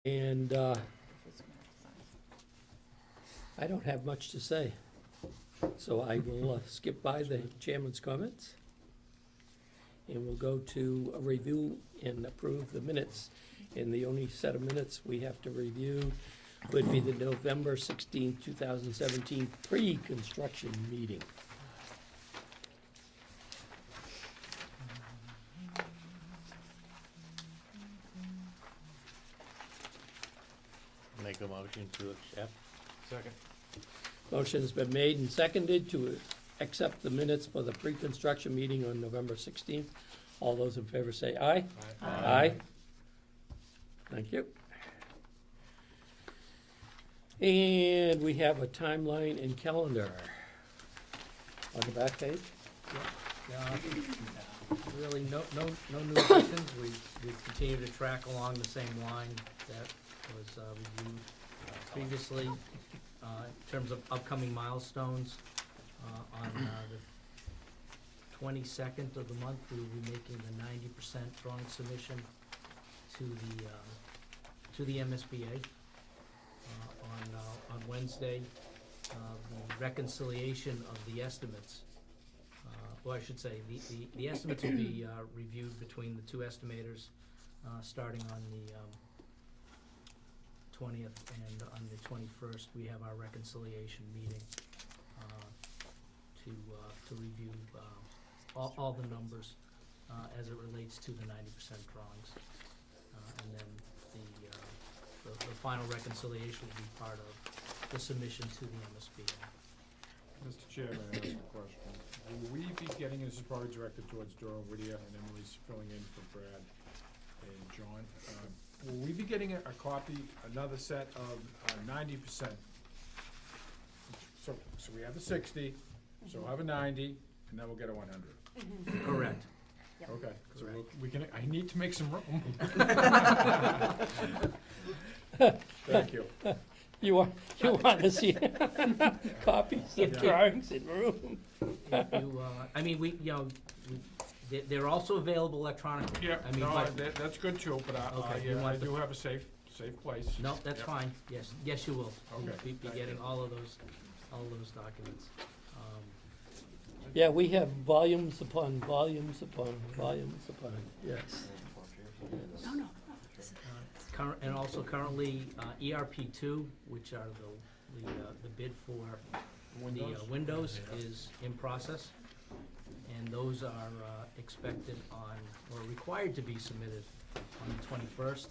And I don't have much to say, so I will skip by the chairman's comments. And we'll go to a review and approve the minutes. And the only set of minutes we have to review would be the November 16th, 2017 pre-construction meeting. Make a motion to accept. Second. Motion's been made and seconded to accept the minutes for the pre-construction meeting on November 16th. All those in favor say aye. Aye. Thank you. And we have a timeline and calendar on the back page. Really, no new additions. We continue to track along the same line that was reviewed previously. In terms of upcoming milestones, on the 22nd of the month, we will be making the 90% drawing submission to the MSBA. On Wednesday, the reconciliation of the estimates, well, I should say, the estimates will be reviewed between the two estimators, starting on the 20th, and on the 21st, we have our reconciliation meeting to review all the numbers as it relates to the 90% drawings. And then the final reconciliation will be part of the submission to the MSBA. Mr. Chairman, I ask a question. Will we be getting, this is probably directed towards Dora Whittier, and Emily's filling in for Brad and John. Will we be getting a copy, another set of 90%? So we have the 60, so we'll have a 90, and then we'll get a 100. Correct. Okay, so Correct. we can, I need to make some room. Thank you. You want to see copies of Yeah. drawings in room? I mean, they're also available electronically. Yeah, I mean, no, but, that's good too, but Okay, you I want the- do have a safe place. no, that's Yep. fine, yes, you will. Okay, You'll be thank getting you. all of those documents. Yeah, we have volumes upon volumes upon volumes upon, yes. And also currently, ERP2, which are the bid for the windows, is in process. And those are expected on, or required to be submitted on the 21st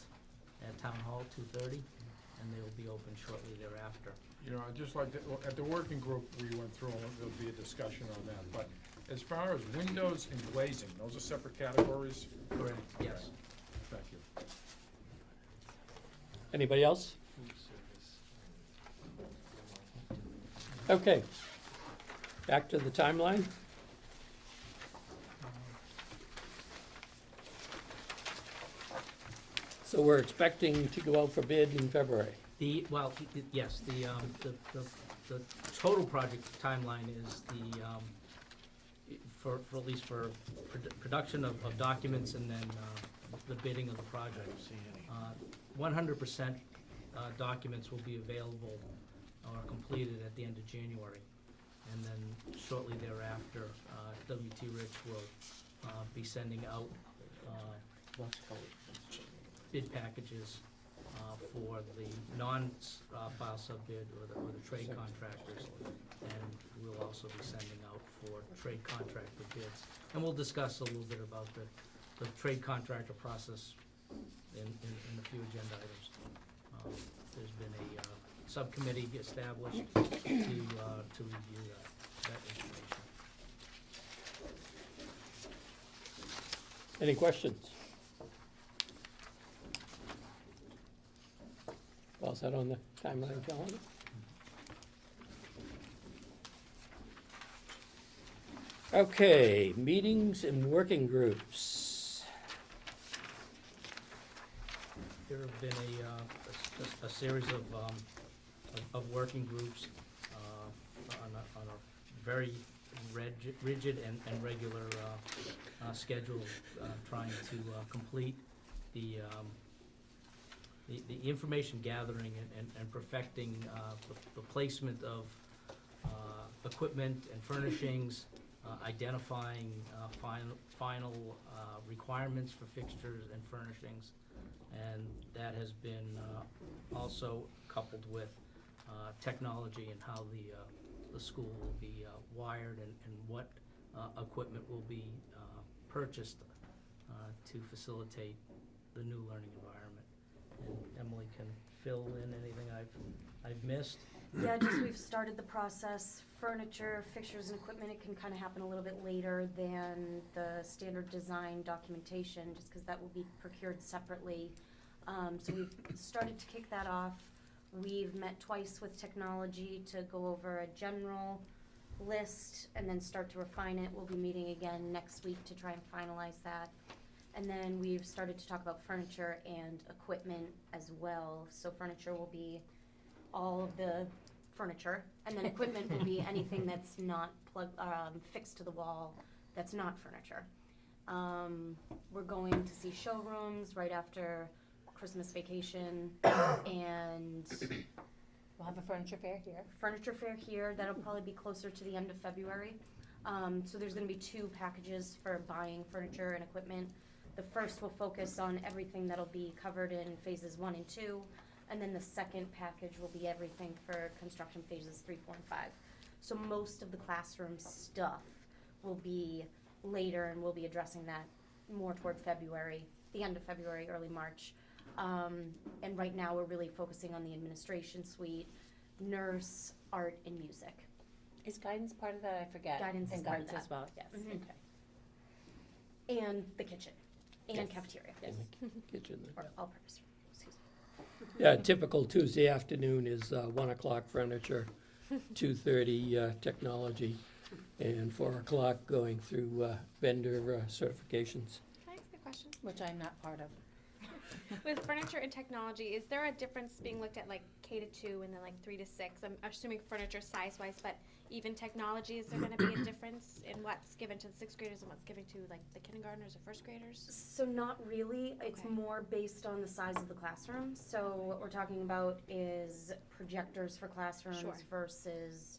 at Town Hall, 2:30, and they will be open shortly thereafter. You know, I'd just like to, at the working group, we went through, and there'll be a discussion on that, but as far as windows and glazing, those are separate categories? Correct. Yes. Thank you. Anybody else? Okay. Back to the timeline. So we're expecting to go out for bid in February. Yes, the total project timeline is for at least for production of documents and then the bidding of the project. 100% documents will be available or completed at the end of January. And then shortly thereafter, W.T. Rich will be sending out bid packages for the non-file sub-bid or the trade contractors. And we'll also be sending out for trade contractor bids. And we'll discuss a little bit about the trade contractor process in a few agenda items. There's been a subcommittee established to review that information. Any questions? All set on the timeline calendar? Okay, meetings and working groups. There have been a series of working groups on a very rigid and regular schedule, trying to complete the the information gathering and perfecting the placement of equipment and furnishings, identifying final requirements for fixtures and furnishings. And that has been also coupled with technology and how the school will be wired and what equipment will be purchased to facilitate the new learning environment. And Emily can fill in anything I've missed. Yeah, just we've started the process. Furniture, fixtures, and equipment, it can kind of happen a little bit later than the standard design documentation, just because that will be procured separately. So we've started to kick that off. We've met twice with technology to go over a general list and then start to refine it. We'll be meeting again next week to try and finalize that. And then we've started to talk about furniture and equipment as well. So furniture will be all of the furniture, and then equipment will be anything that's not fixed to the wall, that's not furniture. We're going to see showrooms right after Christmas vacation, and We'll have a furniture fair here. furniture fair here, that'll probably be closer to the end of February. So there's gonna be 2 packages for buying furniture and equipment. The first will focus on everything that'll be covered in phases 1 and 2, and then the second package will be everything for construction phases 3, 4, and 5. So most of the classroom stuff will be later, and we'll be addressing that more toward February, the end of February, early March. And right now, we're really focusing on the administration suite, nurse, art, and music. Is guidance part of that? I forget. Guidance is And part of guidance as that. well, yes, Mhm. okay. And the kitchen, and Yes. cafeteria, Yes. In the kitchen. or all-purpose, excuse me. Yeah, typical Tuesday afternoon is 1 o'clock furniture, 2:30 technology, and 4 o'clock going through vendor certifications. Can I ask a question? Which I'm not part of. With furniture and technology, is there a difference being looked at like K to 2 and then like 3 to 6? I'm assuming furniture size-wise, but even technology, is there gonna be a difference in what's given to the 6th graders and what's given to like the kindergartners or 1st graders? So not really, it's Okay. more based on the size of the classroom. So what we're talking about is projectors for classrooms Sure. versus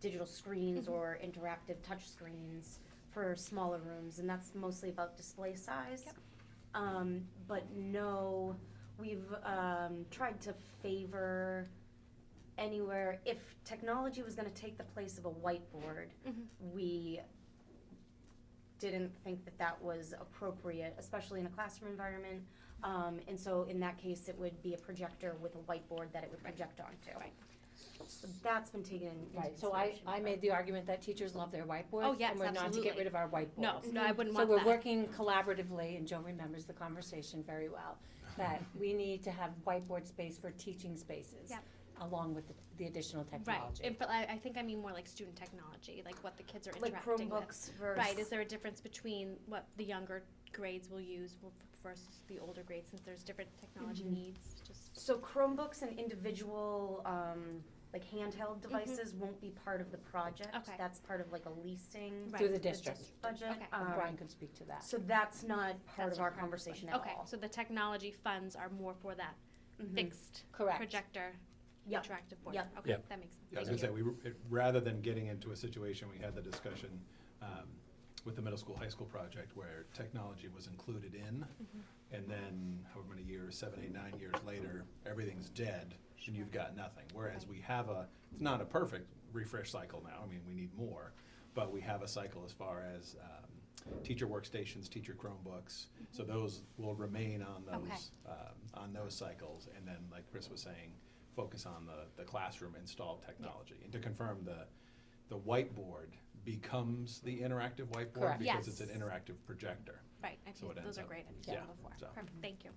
digital screens Mhm. or interactive touch screens for smaller rooms, and that's mostly about display size. Yep. But no, we've tried to favor anywhere, if technology was gonna take the place of a whiteboard, Mhm. we didn't think that that was appropriate, especially in a classroom environment. And so in that case, it would be a projector with a whiteboard that it would project onto. Right. So that's been taken into Right, so consideration. I made the argument that teachers love their whiteboards. Oh, yes, And we're not to absolutely. get rid of our whiteboards. No, I wouldn't So want we're that. working collaboratively, and Joe remembers the conversation very well, that we need to have whiteboard space for teaching spaces. Yep. Along with the additional Right, technology. and, but I think I mean more like student technology, like what the kids are Like interacting with. Chromebooks versus. Right, is there a difference between what the younger grades will use versus the older grades, since there's different technology Mhm. needs, just? So Chromebooks and individual, like handheld devices won't be part of the project. Okay. That's part of like a leasing Right. Through the district. budget. Okay. Brian could speak to that. So that's not part That's of our not part of the conversation at Okay, all. so the technology funds are more for that Mhm. fixed Correct. projector, Yep. interactive board? Yep. Okay, Yep. that makes sense. Yeah, I was Thank gonna you. say, rather than getting into a situation, we had the discussion with the middle school, high school project where technology was included in, and then however many years, 7, 8, 9 years later, everything's dead, and you've got nothing. Whereas we have it's not a perfect refresh cycle now, I mean, we need more, but we have a cycle as far as teacher workstations, teacher Chromebooks, so those will remain on those cycles, and then, like Chris was saying, focus on the classroom installed technology. And to confirm, the whiteboard becomes the interactive whiteboard Correct. because it's an Yes. interactive projector. Right, I So think it those ends are up- great, I've used yeah, them before. so. Perfect, thank you.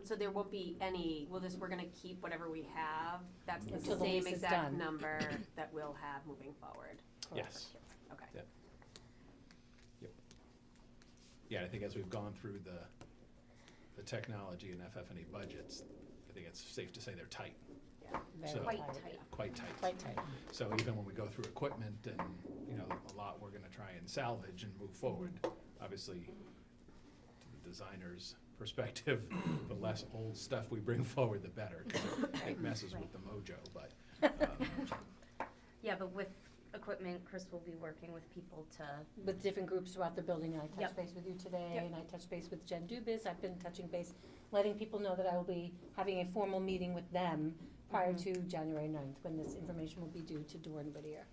So there won't be any, we're gonna keep whatever we have, that's the Until the same lease is exact done. number that we'll have moving forward. Yes. Okay. Yeah. Yep. Yeah, I think as we've gone through the technology and FF&E budgets, I think it's safe to say they're tight, Very So- Quite tight. tight. quite tight. Quite tight. So even when we go through equipment and, a lot we're gonna try and salvage and move forward, obviously, to the designers, perspective, the less old stuff we bring forward, the better, 'cause it messes with the mojo, but, Yeah, but with equipment, Chris will be working with people to, With different groups throughout the building, and I touched Yep. base with you today, Yep. and I touched base with Jen Dubus, I've been touching base, letting people know that I will be having a formal meeting with them prior Mhm. to January 9th, when this information will be due to Doran Whittier.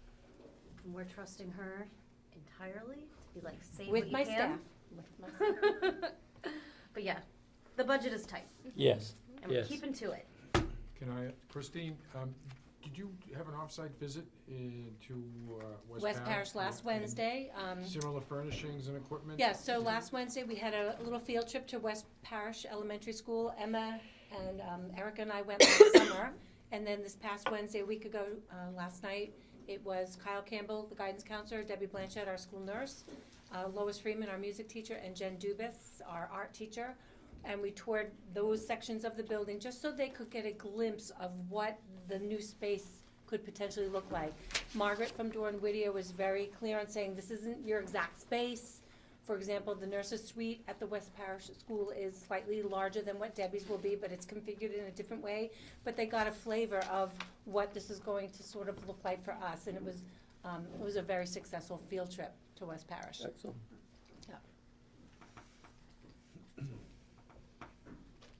and we're trusting her entirely to be like, say what With you my can. staff, with my staff. But yeah, the budget is tight, Yes, and we're yes. keeping to it. Can I, Christine, did you have an off-site visit to West Parish last And Wednesday, Similar furnishings and equipment? yeah, so Did you- last Wednesday, we had a little field trip to West Parish Elementary School. Emma and Erica and I went last summer. And then this past Wednesday, a week ago, last night, it was Kyle Campbell, the guidance counselor, Debbie Blanchett, our school nurse, Lois Freeman, our music teacher, and Jen Dubus, our art teacher. And we toured those sections of the building just so they could get a glimpse of what the new space could potentially look like. Margaret from Doran Whittier was very clear on saying this isn't your exact space. For example, the nurse's suite at the West Parish School is slightly larger than what Debbie's will be, but it's configured in a different way. But they got a flavor of what this is going to sort of look like for us, and it was a very successful field trip to West Parish. Excellent. Yeah.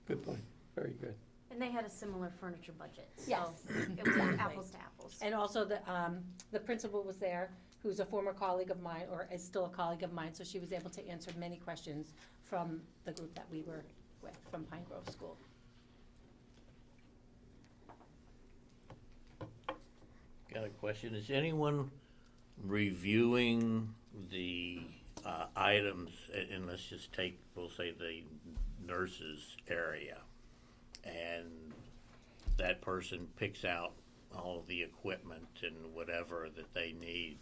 Good point, very good. And they had a similar furniture budget, so Yes. it was apples to apples. And also the principal was there, who's a former colleague of mine, or is still a colleague of mine, so she was able to answer many questions from the group that we were with, from Pine Grove School. Got a question. Is anyone reviewing the items, and let's just take, we'll say the nurses area, and that person picks out all of the equipment and whatever that they need?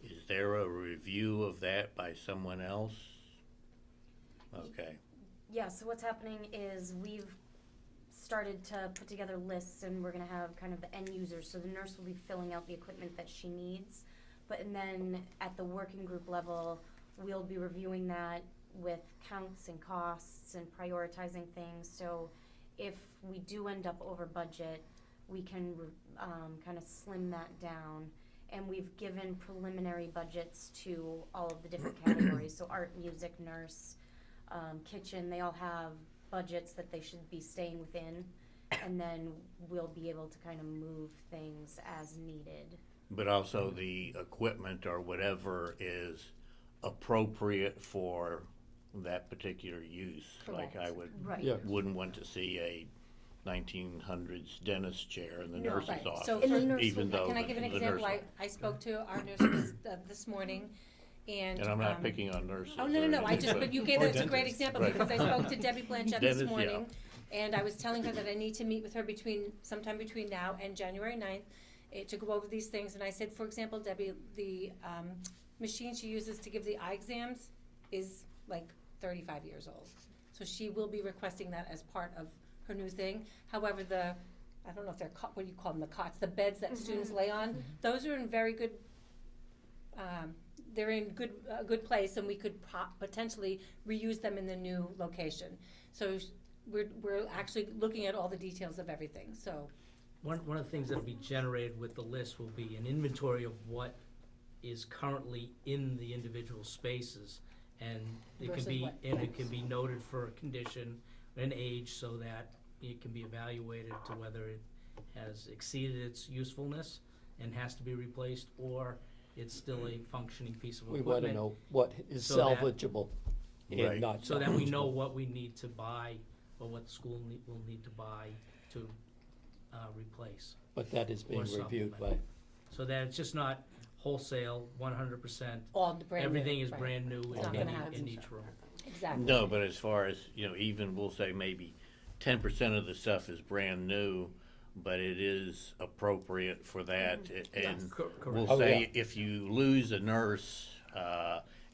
Is there a review of that by someone else? Okay. Yeah, so what's happening is we've started to put together lists, and we're gonna have kind of the end users, so the nurse will be filling out the equipment that she needs. And then at the working group level, we'll be reviewing that with counts and costs and prioritizing things. So if we do end up over budget, we can kind of slim that down. And we've given preliminary budgets to all of the different categories, so art, music, nurse, kitchen, they all have budgets that they should be staying within. And then we'll be able to kind of move things as needed. But also the equipment or whatever is appropriate for that particular use. Like I Correct. Right. Yeah. wouldn't want to see a 1900s dentist chair in the No. nurse's Right, office. so In the for- nurse even though Can I the- give an the example? nurse- I spoke to our nurse this morning, and. And I'm not picking on nurses. Oh, no, or no, I anything, just, but you gave or it, it's a great dentists. example, Right. because I spoke to Debbie Blanchett this Dentist, yeah. morning, and I was telling her that I need to meet with her sometime between now and January 9th, to go over these things, and I said, for example, Debbie, the, machine she uses to give the eye exams is like 35 years old. So she will be requesting that as part of her new thing. However, I don't know if they're, what do you call them, the cots, the beds that students lay on, those are in very good, they're in a good place, and we could potentially reuse them in the new location. So we're actually looking at all the details of everything, so. One of the things that'll be generated with the list will be an inventory of what is currently in the individual spaces. And it can Versus be, what- and it can be noted for a condition, an age, so that it can be evaluated to whether it has exceeded its usefulness and has to be replaced, or it's still a functioning piece of We equipment. wanna know what is So that- salvageable and Right. not salvageable. So that we know what we need to buy, or what the school will need to buy to replace. But that is being or reviewed by, supplement. So that it's just not wholesale, 100%, All the brand new. everything is right. brand new It's not gonna happen. in each room. Exactly. No, but as far as, even we'll say maybe 10% of the stuff is brand new, but it is appropriate for that. And we'll Oh, say yeah. if you lose a nurse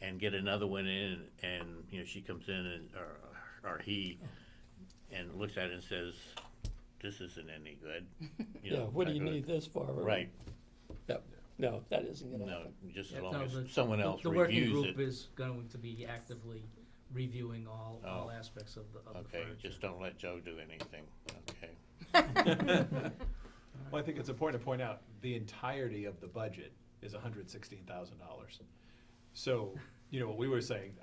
and get another one in, and, she comes in and, or he, and looks at it and says, this isn't any good. yeah, what do you not gonna- need this for? Right, Yep, no, that isn't gonna no, happen. just Yeah, as no, long the- as someone else The working reviews group it. is going to be actively reviewing all Oh. aspects of the Okay, furniture. just don't let Joe do anything, okay? Well, I think it's important to point out, the entirety of the budget is $116,000. So, you know, what we were saying,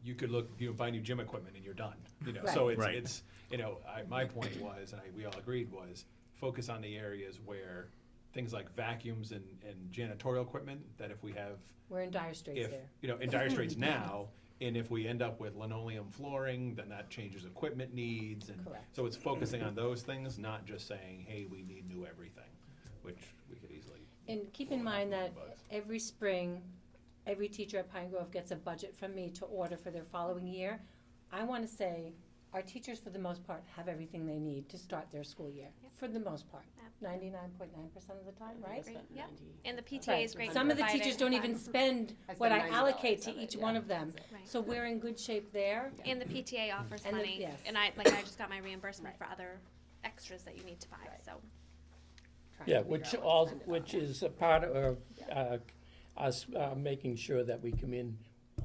you could look, you know, buy new gym equipment and you're done, you know, so Right. it's, you know, my point was, and we all agreed was, focus on the areas where things like vacuums and janitorial equipment, that if we have, We're in dire straits if, there. you know, in dire straits now, and if we end up with linoleum flooring, then that changes equipment needs, and Correct. so it's focusing on those things, not just saying, hey, we need new everything, which we could easily. And keep in mind that every spring, every teacher at Pine Grove gets a budget from me to order for their following year. I want to say, our teachers, for the most part, have everything they need to start their school year, Yep. for the most part. Yep. 99.9% of the time, right? Great, yep. And the PTA Right. is great. Some of the providing- teachers don't even spend I what I spend $90 allocate to of it, each yeah, one of them. that's it. Right. So we're in good shape there. And the PTA offers And the- money, yes. and I just got my reimbursement for other extras that you need to buy, Right. so. Trying Yeah, to figure which out what to all, spend it which on. is a part of, us, making sure that we come in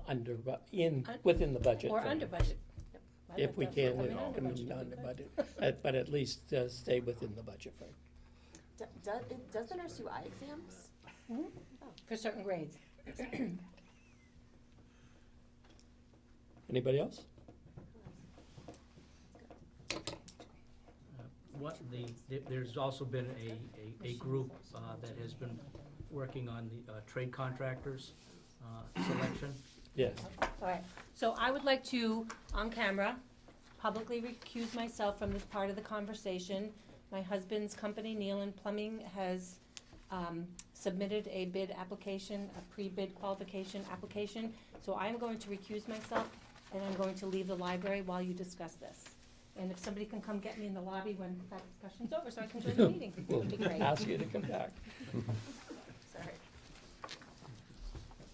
under, within the budget. Or thing. under budget. I'd If like we to can, come in come under in budget. under budget, but at least stay within the budget frame. Does the nurse do eye exams? For certain grades. Anybody else? There's also been a group that has been working on the trade contractors selection. Yes. All right, so I would like to, on camera, publicly recuse myself from this part of the conversation. My husband's company, Nealon Plumbing, has submitted a bid application, a pre-bid qualification application. So I'm going to recuse myself, and I'm going to leave the library while you discuss this. And if somebody can come get me in the lobby when that discussion's over, so I can join the meeting, it We'll would be great. ask you to come back. Sorry.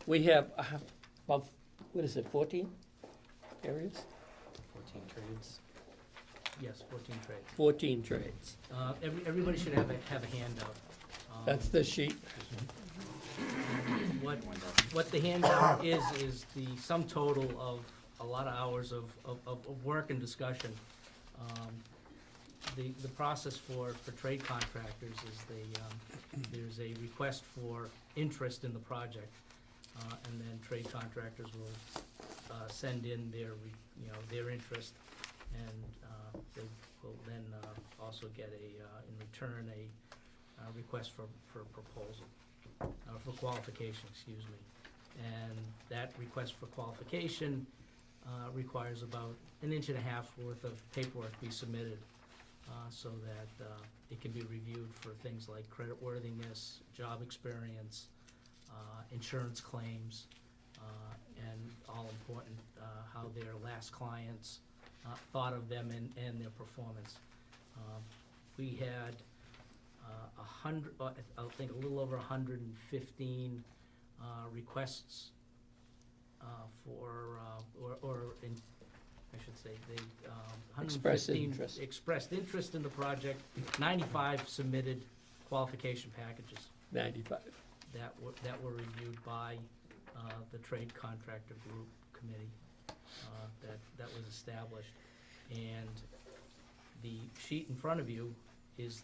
We have, about, what is it, 14 areas? 14 trades. Yes, 14 trades. 14 trades. Everybody should have a handout. That's the sheet. What the handout is the sum total of a lot of hours of work and discussion. The process for trade contractors is there's a request for interest in the project, and then trade contractors will send in their interest, and they will then also get in return a request for proposal, for qualification, excuse me. And that request for qualification requires about 1.5 inches worth of paperwork be submitted, so that it can be reviewed for things like creditworthiness, job experience, insurance claims, and all important, how their last clients thought of them and their performance. We had I think a little over 115 requests for, I should say, they, Expressed 115 interest. expressed interest in the project, 95 submitted qualification packages 95. that were reviewed by the trade contractor group committee that was established. And the sheet in front of you is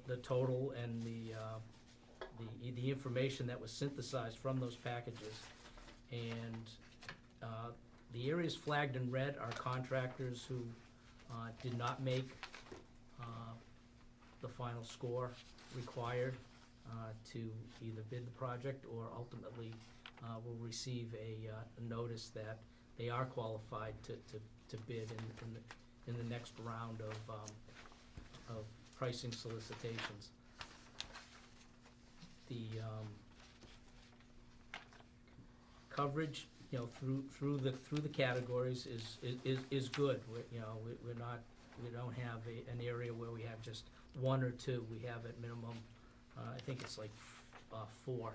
the total and the information that was synthesized from those packages. And the areas flagged in red are contractors who did not make the final score required to either bid the project or ultimately will receive a notice that they are qualified to bid in the next round of pricing solicitations. The coverage, through the categories is good. We don't have an area where we have just one or two. We have at minimum, I think it's like 4.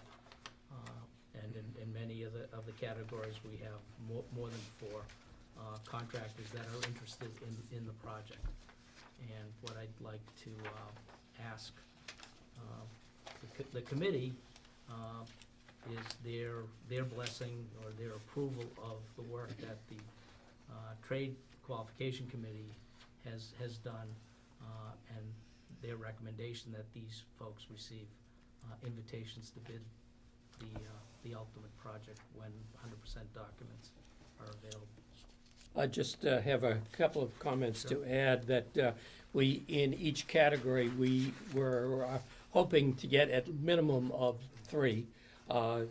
And in many of the categories, we have more than 4 contractors that are interested in the project. And what I'd like to ask the committee their blessing or their approval of the work that the Trade Qualification Committee has done, and their recommendation that these folks receive invitations to bid the ultimate project when 100% documents are available. I just have a couple of comments to add that we, in each category, we were hoping to get at minimum of 3 to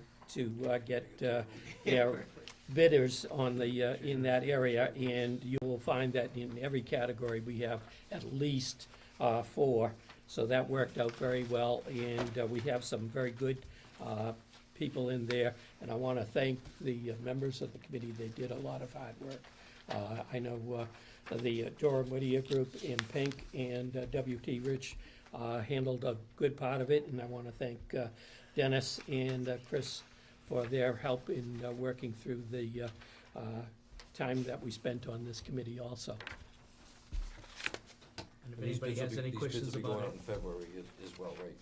get their bidders on the, in that area. And you will find that in every category, we have at least 4. So that worked out very well, and we have some very good people in there. And I want to thank the members of the committee. They did a lot of hard work. I know the Durham Whittier Group in Pink and W.T. Rich handled a good part of it, and I want to thank Dennis and Chris for their help in working through the time that we spent on this committee also. And if anybody has any questions These bids will be about going it. out in February as well, right?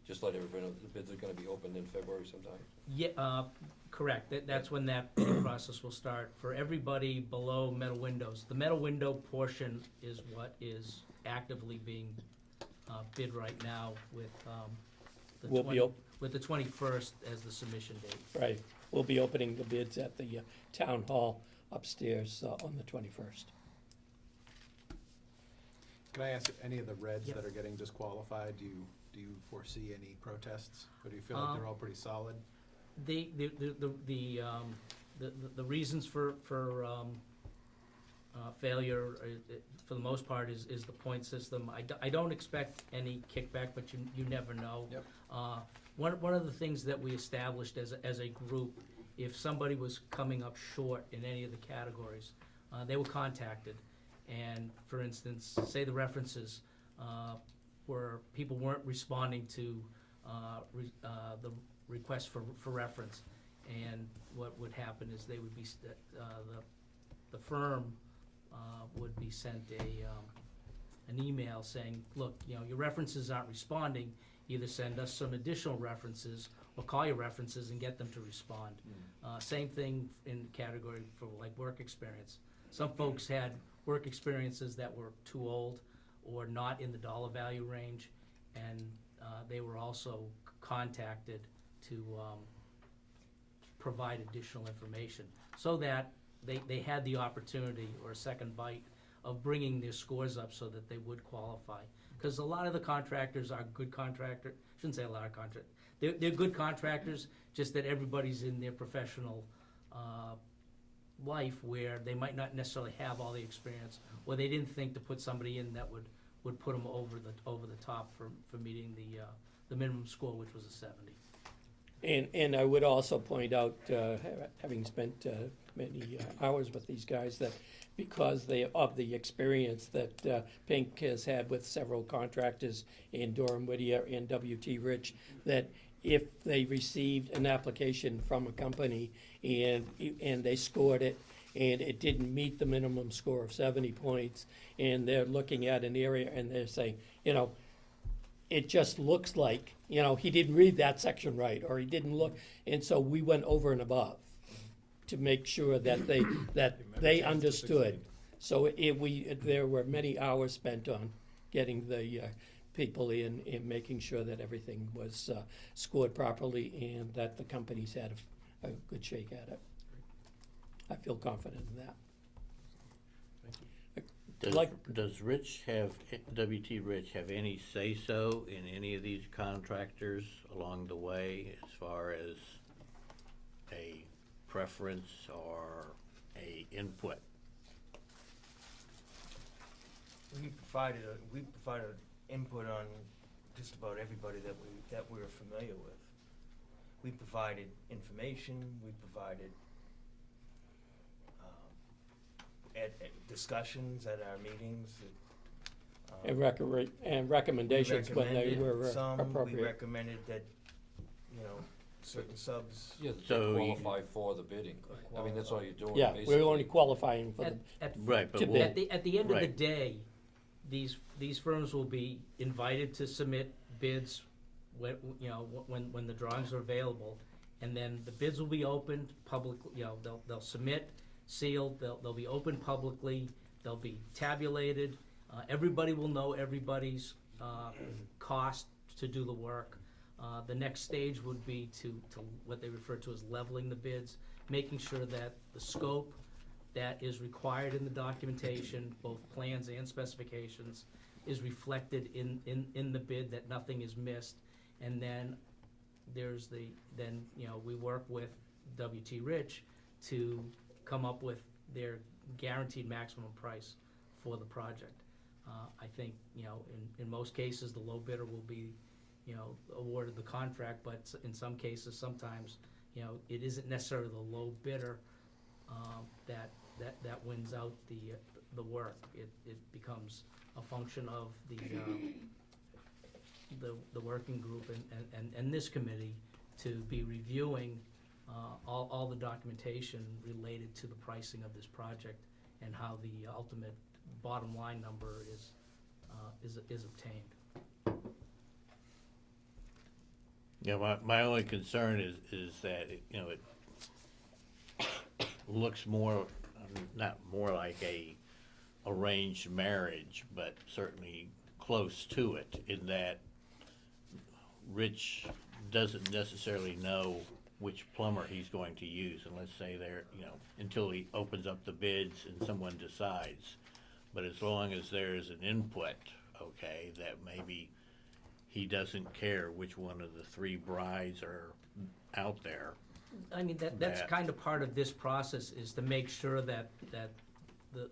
Just let everybody know, the bids are gonna be opened in February sometime? Yeah, correct. That's when that bidding process will start. For everybody below metal windows, the metal window portion is what is actively being bid right now with the Will be 20 with the 21st as the submission date. Right, we'll be opening the bids at the town hall upstairs on the 21st. Can I ask, any of the reds Yep. that are getting disqualified, do you foresee any protests? Or do you feel like they're all pretty solid? The reasons for failure, for the most part, is the point system. I don't expect any kickback, but you never know. Yep. One of the things that we established as a group, if somebody was coming up short in any of the categories, they were contacted. And for instance, say the references, where people weren't responding to the request for reference. And what would happen is they would be, the firm would be sent an email saying, look, your references aren't responding, either send us some additional references or call your references and get them to respond. Same thing in category for like work experience. Some folks had work experiences that were too old or not in the dollar value range, and they were also contacted to provide additional information so that they had the opportunity or a second bite of bringing their scores up so that they would qualify. Because a lot of the contractors are good contractors, shouldn't say a lot of contractors, they're good contractors, just that everybody's in their professional life where they might not necessarily have all the experience, or they didn't think to put somebody in that would put them over the top for meeting the minimum score, which was a 70. And I would also point out, having spent many hours with these guys, that because of the experience that Pink has had with several contractors in Durham Whittier and W.T. Rich, that if they received an application from a company and they scored it and it didn't meet the minimum score of 70 points, and they're looking at an area and they're saying, it just looks like, he didn't read that section right, or he didn't look, and so we went over and above to make sure that they understood. So there were many hours spent on getting the people in and making sure that everything was scored properly and that the companies had a good shake at it. I feel confident in that. Does Rich W.T. Rich have any say-so in any of these contractors along the way as far as a preference or a input? We provided input on just about everybody that we were familiar with. We provided information, we provided discussions at our meetings. And recommendations when they were We appropriate. recommended that, certain subs. Yeah, So they you- qualify for the bidding. I mean, that's all you're doing, Yeah, basically. we're only qualifying for the, Right, but to we'll- bid. At the end of the Right. day, these firms will be invited to submit bids when the drawings are available, and then the bids will be opened public, they'll submit, sealed, they'll be opened publicly, they'll be tabulated, everybody will know everybody's, cost to do the work. The next stage would be to what they refer to as leveling the bids, making sure that the scope that is required in the documentation, both plans and specifications, is reflected in the bid, that nothing is missed. And then we work with W.T. Rich to come up with their guaranteed maximum price for the project. I think, in most cases, the low bidder will be, awarded the contract, but in some cases, sometimes, it isn't necessarily the low bidder that wins out the work. It becomes a function of the working group and this committee to be reviewing all the documentation related to the pricing of this project and how the ultimate bottom line number is obtained. Yeah, my only concern is that, it looks more, not more like a arranged marriage, but certainly close to it, in that Rich doesn't necessarily know which plumber he's going to use, and let's say until he opens up the bids and someone decides. But as long as there's an input, okay, that maybe he doesn't care which one of the three brides are out there. I mean, that's kind of part of this process, is to make sure that the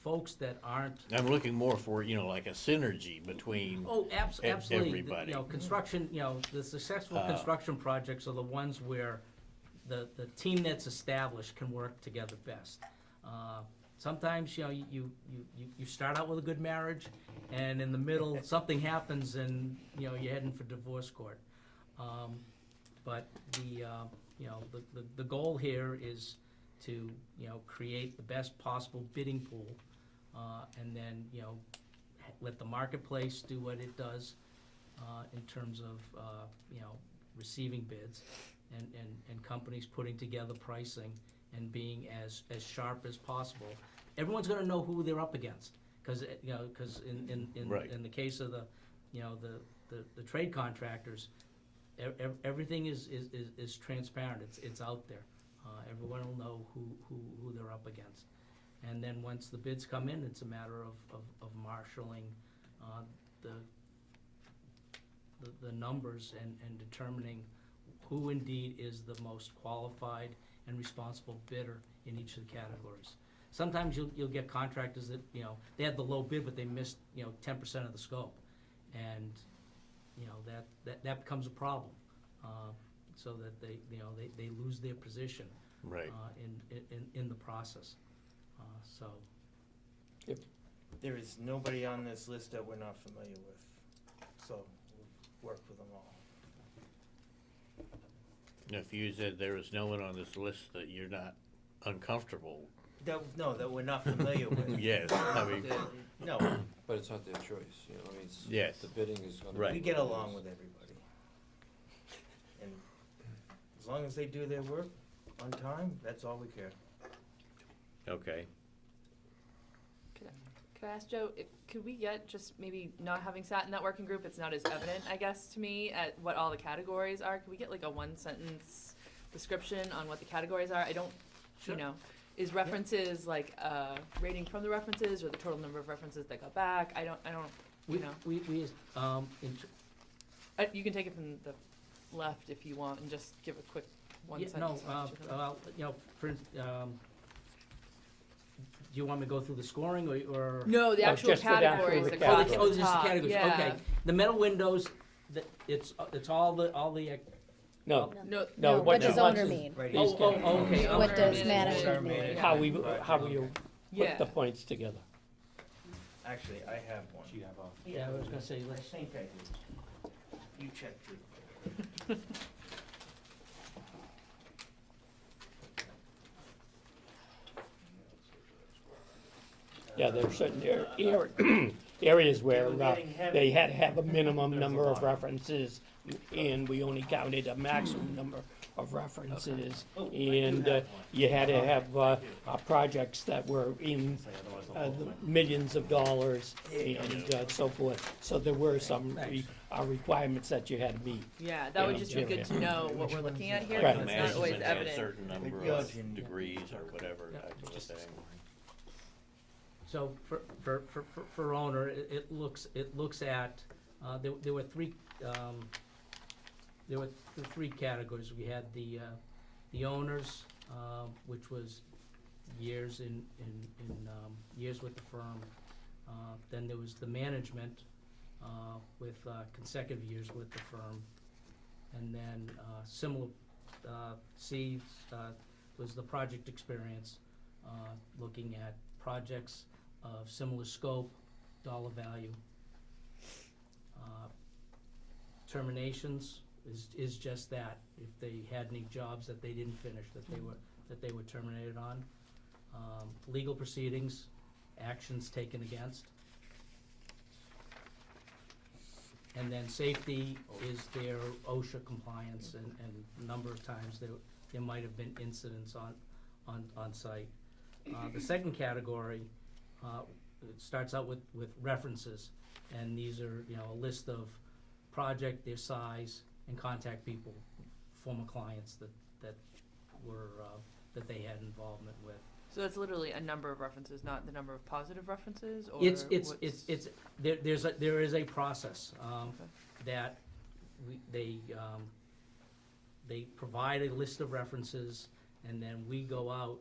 folks that aren't. I'm looking more for, like a synergy between Absolutely. everybody. Construction, the successful construction projects are the ones where the team that's established can work together best. Sometimes, you start out with a good marriage, and in the middle, something happens and, you're heading for divorce court. But the goal here is to, create the best possible bidding pool, and then, let the marketplace do what it does, in terms of, receiving bids, and companies putting together pricing and being as sharp as possible. Everyone's gonna know who they're up against, cause Right. in the case of the trade contractors, everything is transparent, it's out there. Everyone will know who they're up against. And then once the bids come in, it's a matter of marshaling the numbers and determining who indeed is the most qualified and responsible bidder in each of the categories. Sometimes you'll get contractors that, they had the low bid, but they missed, 10% of the scope. And, that becomes a problem, so that they lose their position. Right. In the process, so. There is nobody on this list that we're not familiar with, so we've worked with them all. Now, if you said there was no one on this list that you're not uncomfortable. That we're not familiar with. Yes, I mean. No, But it's not their choice, it's, Yes. the bidding is gonna be. Right. we get along with everybody. And as long as they do their work on time, that's all we care. Okay. Could I ask Joe, could we get, just maybe not having sat in that working group, it's not as evident, I guess, to me, at what all the categories are? Could we get like a one-sentence description on what the categories are? I don't, Sure. is references like a rating from the references or the total number of references that got back? I don't, We, you can take it from the left if you want and just give a quick one sentence. do you want me to go through the scoring or? No, the Oh, actual just the actual categories that categories. go Oh, at the just the top. categories, Yeah. okay. The metal windows, it's all the, No, No, no, What does what's- owner mean? Right. okay. What does Owner management management. mean? how you put Yeah. the points together. Actually, I have one. Do you have a? Yeah, I was gonna say, I let's, think I do. You check too. Yeah, there are certain areas where They were getting heavy. they had to have a minimum There's a number of lot. references, and we only counted a maximum number of references. Oh, I do And have one. you had to have projects that were in Say otherwise I'll the hold mine. millions of dollars and so forth. So there were some requirements that you had to meet. Yeah, that would Yeah. just be good to know what we're looking at here, Right. because it's not always Management had a evident. certain number Yeah. of degrees or whatever Yeah. type of a thing. So for owner, it looks at, there were three, there were the three categories. We had the owners, which was years years with the firm. Then there was the management, with consecutive years with the firm. And then similar, C was the project experience, looking at projects of similar scope, dollar value. Terminations is just that, if they had any jobs that they didn't finish, that they were terminated on. Legal proceedings, actions taken against. And then safety is their OSHA compliance, and a number of times there might have been incidents on site. The second category, it starts out with references, and these are, a list of project, their size, and contact people, former clients that were, that they had involvement with. So it's literally a number of references, not the number of positive references, or It's, what's- there is a process, Okay. that they provide a list of references, and then we go out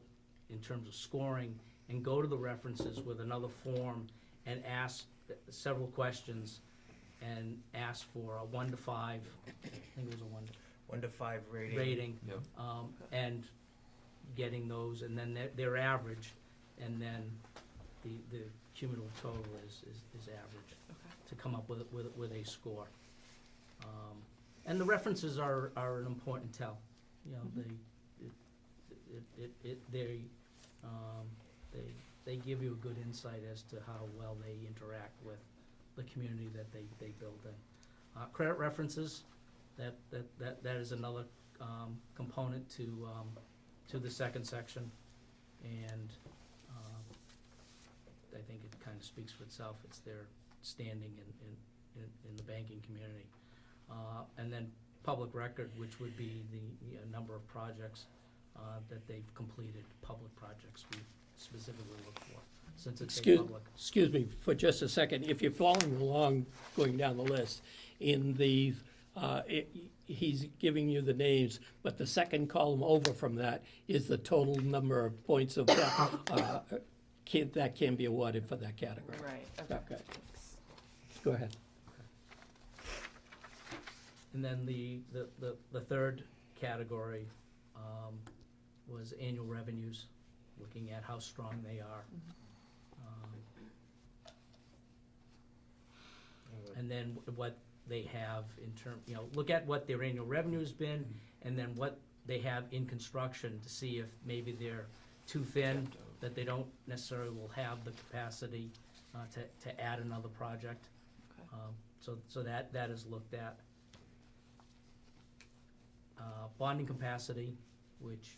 in terms of scoring and go to the references with another form and ask several questions and ask for a 1 to 5, I think it was a 1 to 5 rating. rating, Yep. and getting those, and then they're averaged, and then the cumulative total is averaged Okay. to come up with a score. And the references are an important tell, they give you a good insight as to how well they interact with the community that they build in. Credit references, that is another component to the second section, and I think it kind of speaks for itself. It's their standing in the banking community. And then public record, which would be the number of projects that they've completed, public projects we specifically look for, since it's a public. Excuse me for just a second. If you're following along, going down the list, in the, he's giving you the names, but the second column over from that is the total number of points of that can be awarded for that category. Right, okay. Okay. Go ahead. And then the third category was annual revenues, looking at how strong they are. And then what they have in term, look at what their annual revenue's been, and then what they have in construction to see if maybe they're too thin, that they don't necessarily will have the capacity to add another project. Okay. So that is looked at. Bonding capacity, which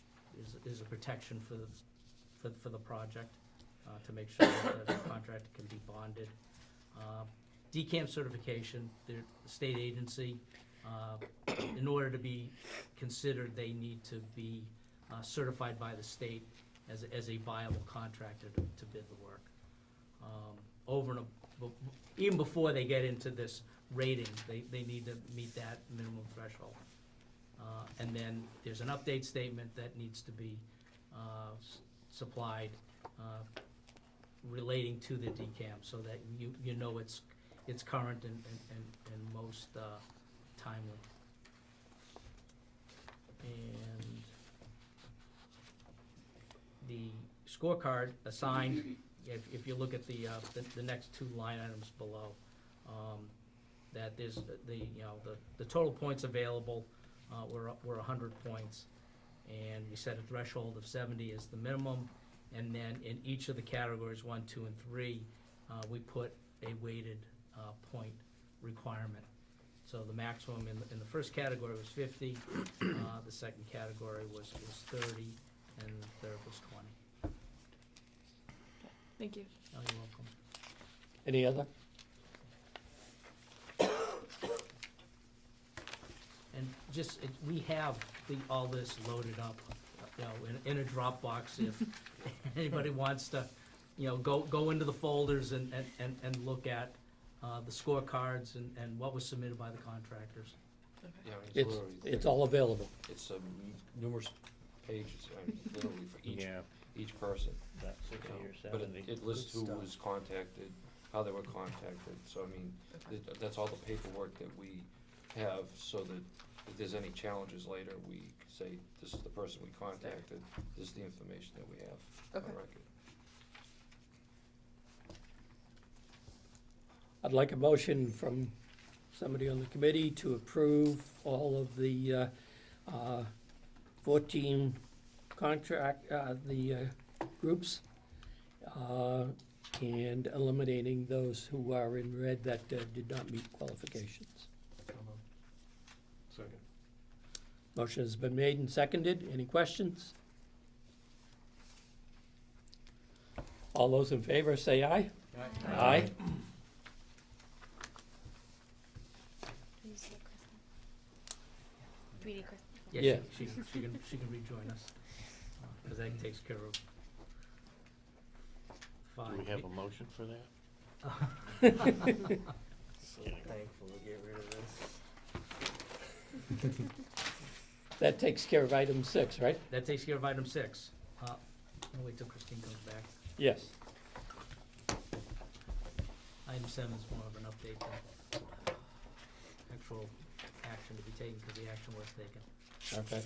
is a protection for the project, to make sure that the contractor can be bonded. DCAM certification, they're a state agency. In order to be considered, they need to be certified by the state as a viable contractor to bid the work. Even before they get into this rating, they need to meet that minimum threshold. And then there's an update statement that needs to be supplied relating to the DCAM, so that you know it's current and most timely. And the scorecard assigned, if you look at the next two line items below, that there's the total points available were 100 points, and we set a threshold of 70 as the minimum, and then in each of the categories 1, 2, and 3, we put a weighted point requirement. So the maximum in the first category was 50, the second category was 30, and the third was 20. Thank you. Oh, you're welcome. Any other? And just, we have all this loaded up, in a Dropbox if anybody wants to, go into the folders and look at the scorecards and what was submitted by the contractors. Yeah, It's, literally- it's all available. It's numerous pages, literally for Yeah, each person. that's you 60 know. or But 70. it lists who Good was contacted, how they were contacted, so I mean, that's all the paperwork that we have, so that if there's any challenges later, we say, this is the person we contacted, this is the information that we have on Okay. record. I'd like a motion from somebody on the committee to approve all of the 14 groups, and eliminating those who are in red that did not meet qualifications. Second. Motion has been made and seconded. Any questions? All those in favor say aye. Aye. Do we need Kristen? Yeah. She can rejoin us, because that takes care of Do 5. we have a motion for that? So thankful to get rid of this. That takes care of item 6, right? That takes care of item 6. I'll wait till Christine comes back. Yes. Item 7 is more of an update than actual action to be taken, because the action was taken. Okay.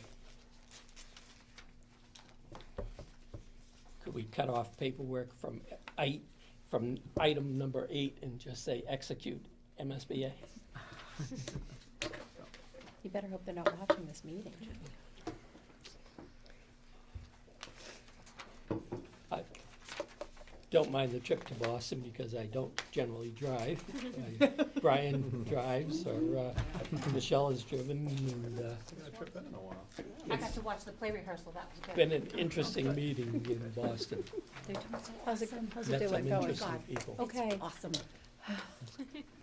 Could we cut off paperwork from item number 8 and just say execute MSBA? You better hope they're not watching this meeting. I don't mind the trip to Boston because I don't generally drive. Brian drives, or Michelle has driven, and I got to watch the play rehearsal, that was good. been an interesting meeting in Boston. How's it Met some interesting people. Okay. Awesome.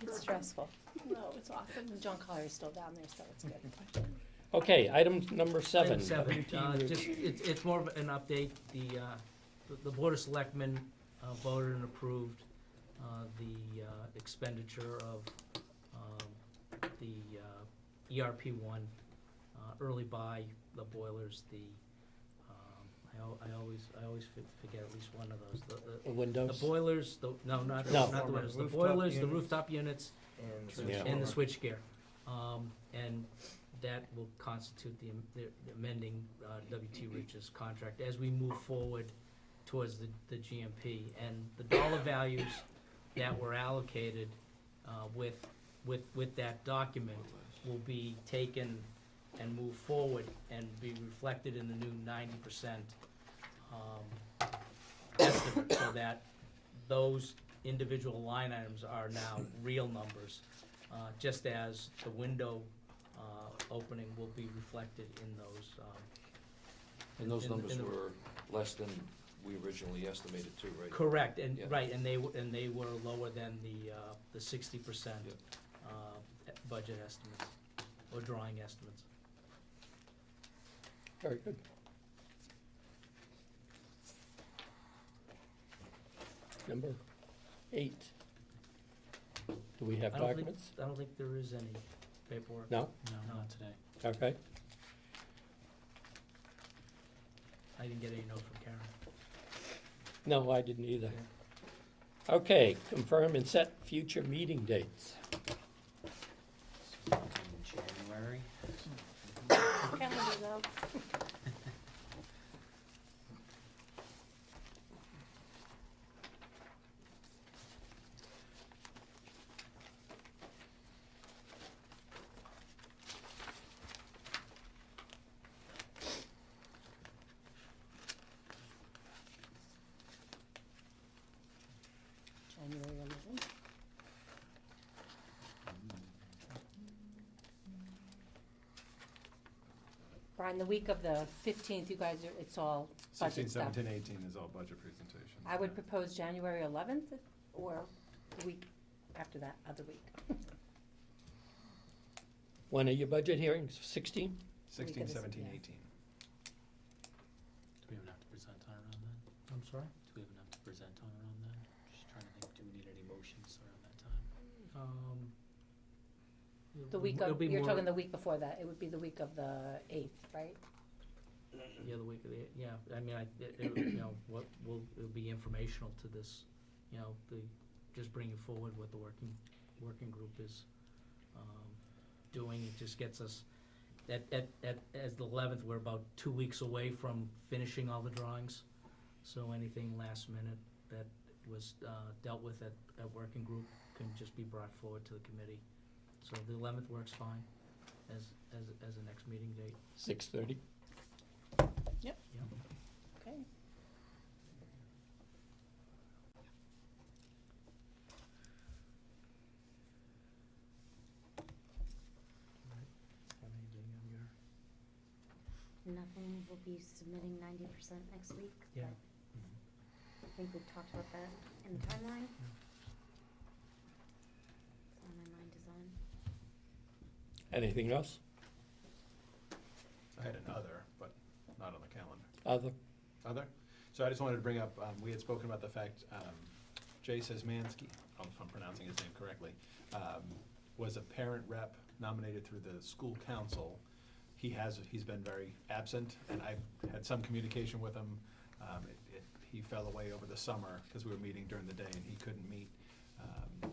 It's stressful. No, it's awesome. John Collier's still down there, so it's good. Okay, item number 7. Item 7, WT Ridge. just, it's more of an update. The Board of Selectmen voted and approved the expenditure of the ERP1, early buy, the boilers, I always forget at least one of those. The The windows. boilers, not the No. windows, the Rooftop boilers, the units. rooftop units, And the Yeah. and the switchgear. switchgear. And that will constitute the amending WT Rich's contract as we move forward towards the GMP. And the dollar values that were allocated with that document will be taken and move forward and be reflected in the new 90% estimate, so that those individual line items are now real numbers, just as the window opening will be reflected in those. And those in the- numbers in the- were less than we originally estimated too, right? Correct, and, Yeah. right, and they were lower than the 60% budget estimates, or drawing estimates. Very good. Number 8. Do we have I don't think- documents? I don't think there is any paperwork. No? No, Not today. Okay. I didn't get any note from Karen. No, I didn't either. Okay, confirm and set future meeting dates. In January. Calendar though. January 11th. Brian, the week of the 15th, you guys are, it's all 16, budget stuff. 17, 18 is all budget presentations. I would propose January 11th or the week after that, other week. When are your budget hearings? 16? 16, Week of the- 17, yeah. 18. Do we have enough to present on around then? I'm sorry? Do we have enough to present on around then? Just trying to think, do we need any motions around that time? The week It'll of, be you're more- talking the week before that, it would be the week of the 8th, right? Yeah, the week of the, yeah, I mean, you know, it'll be informational to this, you know, just bringing forward what the working group is, doing. It just gets us, as the 11th, we're about 2 weeks away from finishing all the drawings. So anything last minute that was, dealt with at working group can just be brought forward to the committee. So the 11th works fine as the next meeting date. 6:30? Yeah. Okay. Have anything on your? Nothing, we'll be submitting 90% next week. Yeah. but I think we talked about that in the timeline. It's on my mind design. Anything else? I had another, but not on the calendar. Other? So I just wanted to bring up, we had spoken about the fact, Jay Szymanski, if I'm pronouncing his name correctly, was a parent rep nominated through the school council. He's been very absent, and I've had some communication with him. He fell away over the summer because we were meeting during the day and he couldn't meet.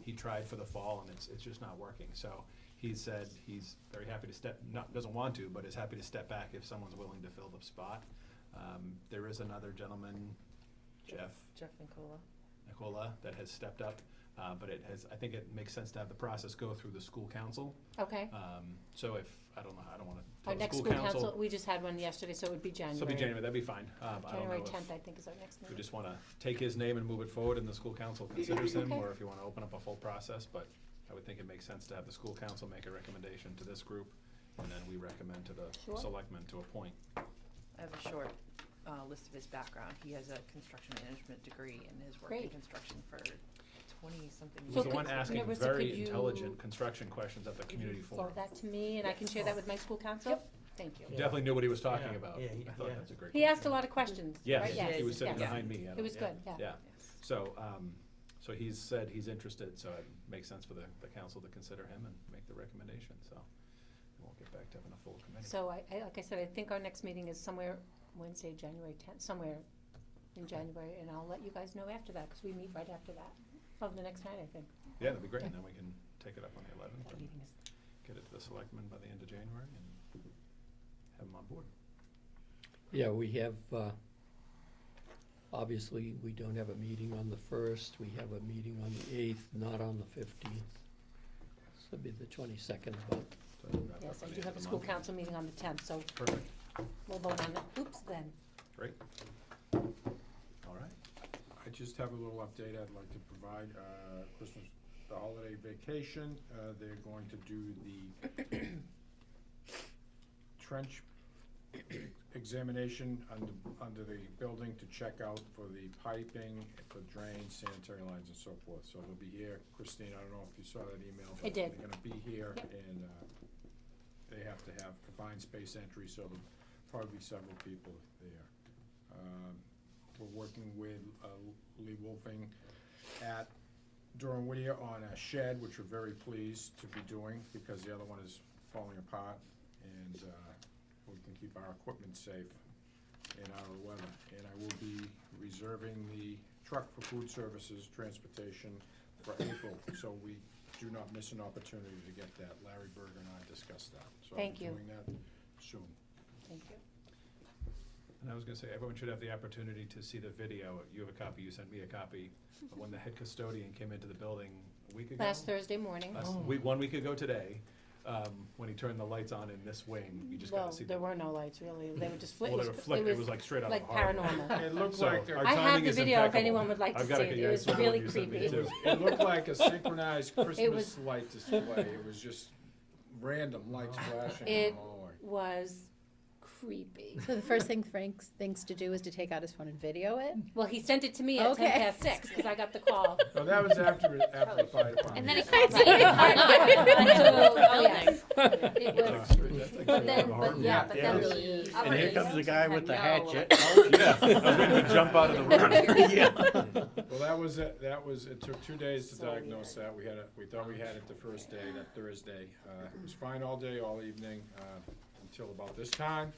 He tried for the fall and it's just not working. So he said he's very happy to doesn't want to, but is happy to step back if someone's willing to fill the spot. There is another gentleman, Jeff Nicola, that has stepped up, but I think it makes sense to have the process go through the school council. Okay. So if, I don't want to Our tell the next school school council, council. we just had one yesterday, so it would be January. So it'll be January, that'd be fine. I don't January know if 10th, I think, is our next we meeting. just want to take his name and move it forward and the school council considers him, Okay. or if you want to open up a full process, but I would think it makes sense to have the school council make a recommendation to this group, and then we recommend to the Sure. selectmen to appoint. I have a short list of his background. He has a construction management degree and has worked in Great. construction for 20-something He years. was the could- one asking Marissa, very could you- intelligent construction questions at the community Forward forum. that to me, and I can share that with my school council? Thank you. He definitely knew what he was talking Yeah. about. Yeah, I thought yeah. that's a great. He asked a question. lot of questions, Yes, right? Yes, he was sitting yes. behind me. It was good, yeah. Yeah, so, so he's said he's interested, so it makes sense for the council to consider him and make the recommendation, so we won't get back to having a full committee. So like I said, I think our next meeting is somewhere Wednesday, January 10th, somewhere in January, and I'll let you guys know after that, because we meet right after that, of the next night, I think. Yeah, that'd be great, and then we can take it up on the 11th That and meeting is, get it to the selectmen by the end of January and have them on board. Yeah, we have, obviously, we don't have a meeting on the 1st. We have a meeting on the 8th, not on the 15th. So it'll be the 22nd about. So it'll wrap yes, up I on the do end have of a the school month. council meeting on the 10th, so Perfect, we'll vote on it. Oops, then. great. All right, I just have a little update I'd like to provide. Christmas, the holiday vacation, they're going to do the trench examination under the building to check out for the piping, for drains, sanitary lines and so forth. So they'll be here. Christine, I don't know if you saw that email. I but did. They're gonna be here Yep. and, they have to have confined space entry, so there'll probably be several people there. We're working with Lee Wolfing at Durham Whittier on a shed, which we're very pleased to be doing, because the other one is falling apart, and we can keep our equipment safe in our weather. And I will be reserving the truck for food services transportation for April, so we do not miss an opportunity to get that. Larry Berger and I discussed that. So I'll Thank be you. doing that soon. Thank you. and I was gonna say, everyone should have the opportunity to see the video. You have a copy, you sent me a copy, of when the head custodian came into the building a week ago. Last Thursday morning. One week ago today, when he turned the lights on in this wing, you just Well, gotta see. there were no lights, really. They were just Well, they were flickering. It was like straight out of like a horror movie. paranormal. It looked So, like, our I have timing the is video if impeccable. anyone would like to I've see gotta it. get It you was some of really you sent me creepy. too. it looked like a synchronized Christmas was- light display. It was just random lights flashing in It the hallway. was creepy. So the first thing Frank thinks to do is to take out his phone and video it? Well, he sent it to me at Okay. 6:10, because I got the call. So that was after the fire department. And then it Yeah. comes out. Oh, yes. It was, But then, but yeah, but then the And Upper here East comes the guy had with the no hatchet. Yeah, I was ready to jump out of the room. Yeah. Well, that was, it took 2 days to diagnose that. We thought we had it the first day, that Thursday. It was fine all day, all evening, until about this time.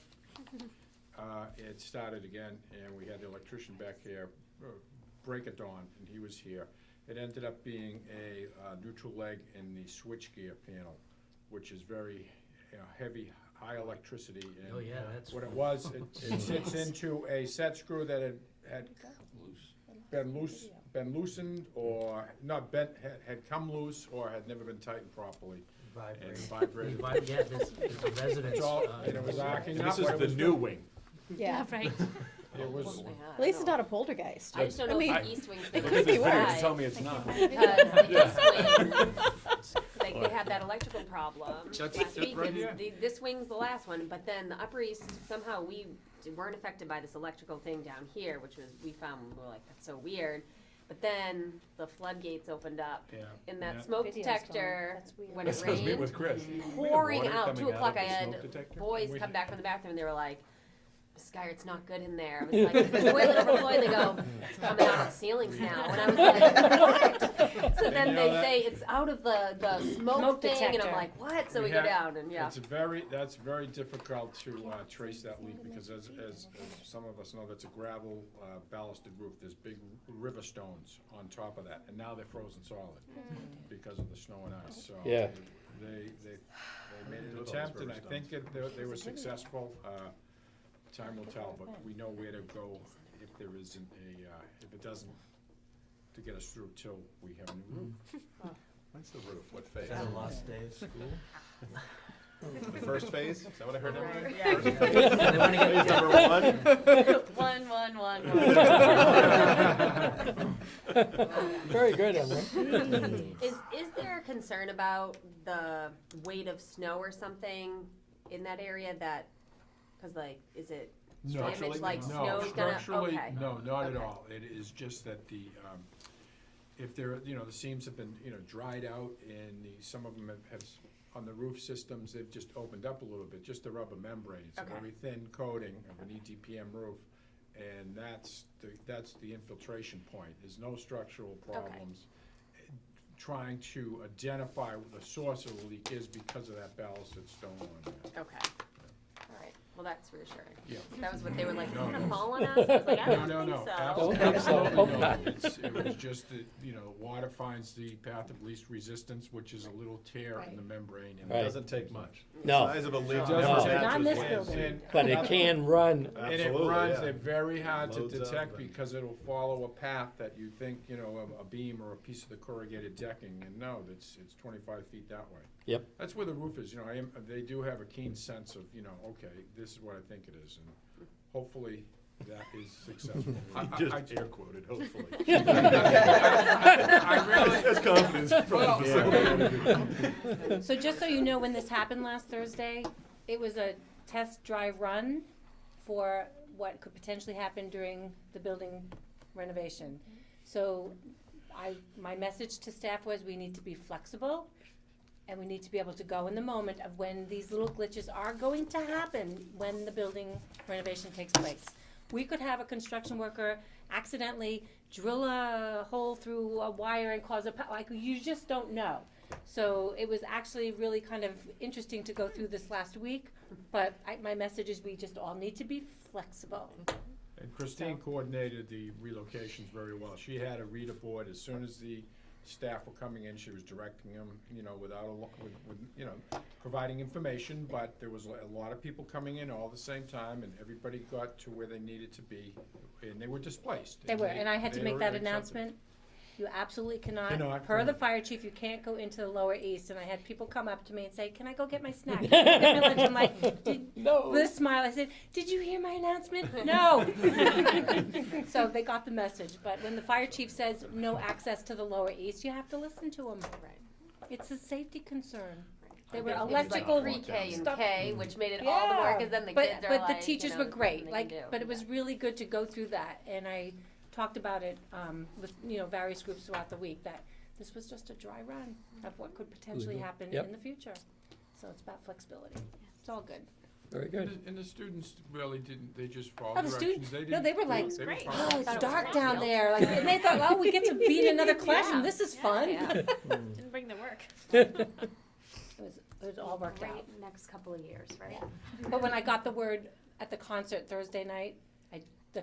It started again, and we had the electrician back here, break at dawn, and he was here. It ended up being a neutral leg in the switchgear panel, which is very heavy, high electricity. And Oh, yeah, that's. what it was, it sits into a set screw that had been loosened, or not bent, had come loose, or had never been tightened properly and vibrated. Yeah, there's a residence. It's all, and it was arcing And up. this is what it the was new doing. wing. Yeah. Right. It was, At least it's not a poltergeist. I just don't know I if the East Wing's Look thinking at this video, why. just tell me it's not. Because the East Wing, like, they had that electrical problem That's last week, right and here. this wing's the last one, but then the Upper East, somehow we weren't affected by this electrical thing down here, which was, we found, we were like, that's so weird. But then the floodgates opened up, yeah. and that Yeah. smoke Video's detector, gone. That's weird. when it This was me rained, with Chris. pouring Water out, coming 2 o'clock, of I the had smoke detector. boys We- come back from the bathroom, and they were like, Skyr, it's not good in there. I was like, is the toilet overflowing? They go, it's coming out of the ceilings now. And I was like, what? So then you know they that- say it's out of the smoke Smoke thing, and detector. I'm like, what? So we We go have- down, and yeah. That's very difficult to trace that leak, because as some of us know, that's a gravel ballasted roof. There's big river stones on top of that, and now they're frozen solid because of the snow and ice, so. Yeah. They made an Those attempt, and river I think they were successful. Time will tell, but we know where to go if there isn't if it doesn't, to get us through till we have a new roof. What's the roof? What phase? Is that a last day of school? The first phase? Is that what I heard? Yeah. They wanna get- Phase number 1? One. Very good, Emily. Is there a concern about the weight of snow or something in that area that, cause like, is it damage like snow's gonna, Structurally, okay. no, not at Okay. all. It is just that if there, the seams have been, dried out, and some of them have, on the roof systems, they've just opened up a little bit, just the rubber membrane. It's a Okay. very thin coating of an ETPM roof, and that's the infiltration point. There's no structural problems. Trying to identify what the source of the leak is because of that ballasted stone on there. Okay. Alright, well, that's reassuring. Yeah. That was what they were like, No, you're gonna no. fall on us? I was like, I don't No, think so. absolutely Hope not. not. It was just that, water finds the path of least resistance, which is a little tear in the membrane. and It Right. doesn't take much. No. The size of a leak. It never doesn't take- matches Not in this land. building. And- But it can run. And it Absolutely, runs, yeah. they're very hard to Loads up detect, and- because it'll follow a path that you think, a beam or a piece of the corrugated decking, and no, it's 25 feet that way. Yep. That's where the roof is, they do have a keen sense of, okay, this is what I think it is, and hopefully that is successful. Just air quoted, hopefully. I really, That's confidence from So just so you know, when this happened last Thursday, it was a test drive run for what could potentially happen during the building renovation. So my message to staff was, we need to be flexible, and we need to be able to go in the moment of when these little glitches are going to happen when the building renovation takes place. We could have a construction worker accidentally drill a hole through a wire and cause you just don't know. So it was actually really kind of interesting to go through this last week, but my message is, we just all need to be flexible. and Christine coordinated the relocations very well. She had a reader board as soon as the staff were coming in. She was directing them, without providing information, but there was a lot of people coming in all at the same time, and everybody got to where they needed to be, and they were displaced. They were, and I had to they make were that accepted. announcement. You absolutely cannot, Cannot per come the in. fire chief, you can't go into the lower east, and I had people come up to me and say, can I go get my snack? Can I go get my lunch? I'm like, No. with a smile, I said, did you hear my announcement? No. So they got the message, but when the fire chief says no access to the lower east, you have to listen to him. Right. It's a safety concern. They were It was electrical like pre-K and stuff. K, which made it all the work, because then the kids are like, But the teachers you know, were there's great, nothing they can like, do. but it was really good to go through that, and I talked about it, with, various groups throughout the week, that this was just a dry run of what could potentially Mhm. happen Yep. in the future. So it's about flexibility. It's all good. Very good. And the students really didn't, they just followed Oh, the directions, they didn't. they were like, they were great. fine. Oh, thought it's it was dark great. down there, like, and they thought, oh, we get to be in another classroom, Yeah. this is Yeah. fun. Yeah. Didn't bring the work. It all worked out. Great next couple of years, right? But when I got the word at the concert Thursday night, the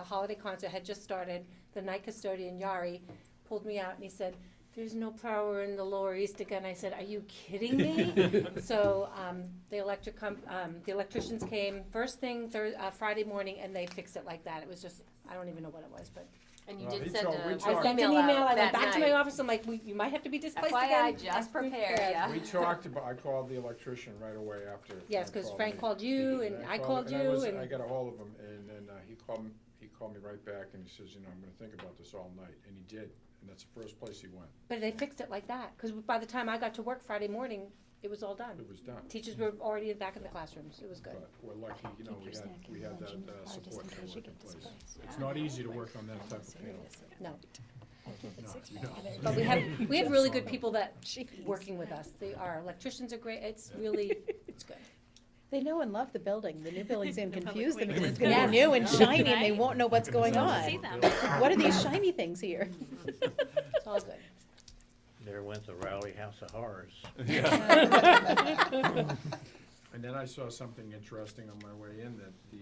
holiday concert had just started, the night custodian, Yari, pulled me out and he said, "There's no power in the Lower East again." I said, "Are you kidding me?" So, the electricians came first thing Friday morning and they fixed it like that. It was just, I don't even know what it was, but And you Well, did we send talked- we a I talked- sent an email, I went that back to my night. office, I'm like, you might have to be displaced FYI, again. just prepare, yeah. We talked about, I called the electrician right away after. Yes, Frank 'cause Frank me. called you and I called you and. I got a hold of him, and then he called me right back, and he says, I'm gonna think about this all night, and he did, and that's the first place he went. But they fixed it like that, because by the time I got to work Friday morning, it was all done. It was done. Teachers were already back in the classrooms, it was good. But we're lucky, we had that support network in place. It's Yeah. not easy to work on that type of panel. No, No. but we have really good people that, working with us, our electricians are great, it's really, it's good. They know and love the building. The new building's gonna The public confuse them way because it's to gonna Yes. be new and shiny and they Right? won't know what's going on. See them. What are these shiny things here? It's all good. There went the Rowley House of Horrors. And then I saw something interesting on my way in, that the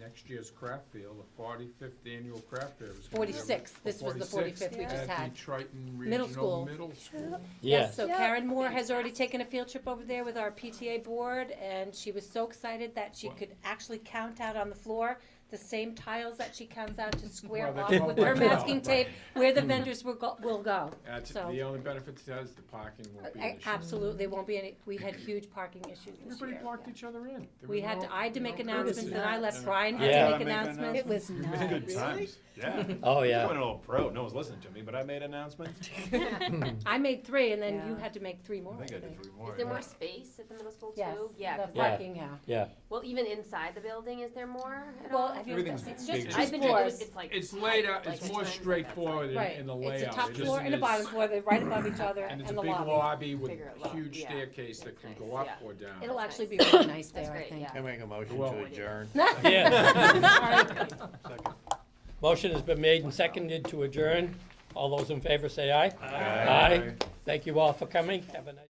next year's craft fair, the 45th annual craft fair is gonna be. 46th, this was the 45th we just At had. the Triton Middle school. Regional Middle School. Yes, so Yeah. Karen Moore has already taken a field trip over there with our PTA board, and she was so excited that she could actually count out on the floor the same tiles that she counts out to square Well, they off come with up her like that, masking right. tape where the vendors will go. So- The only benefit to that is the parking won't be an issue. Absolutely, there won't be any, we had huge parking issues this Everybody year. parked yeah. each other in. There We was had no- to, I had to no make announcements, courtesy. and I let nuts. Brian Yeah. have to make Make announcements. It was Good nuts. times, yeah. Oh, I yeah. went a little pro, no one's listening to me, but I made announcements. I made 3, and then you Yeah. had to make 3 more, I think I did 3 more. Is there yeah. more space at the middle school too? Yes, Yeah, the 'cause Yeah. parking, yeah. Yeah. well, even inside the building, is there more at Well, all? have you, Everything's it's big. just I've two been floors. it's like. It's laid out, like it's a more turn straightforward Right, in the it's layout. a top It floor isn't and a as- bottom floor, they're right above each other, And it's and a the big lobby. lobby with Bigger lobby, huge yeah. staircase that can That's go nice, up yeah. or down. It'll That's actually be nice. really nice That's there, I great, think. yeah. I make a motion Well- to adjourn. Yeah. Motion has been made and seconded to adjourn. All those in favor say aye. Aye. Thank you all for coming. Have a nice.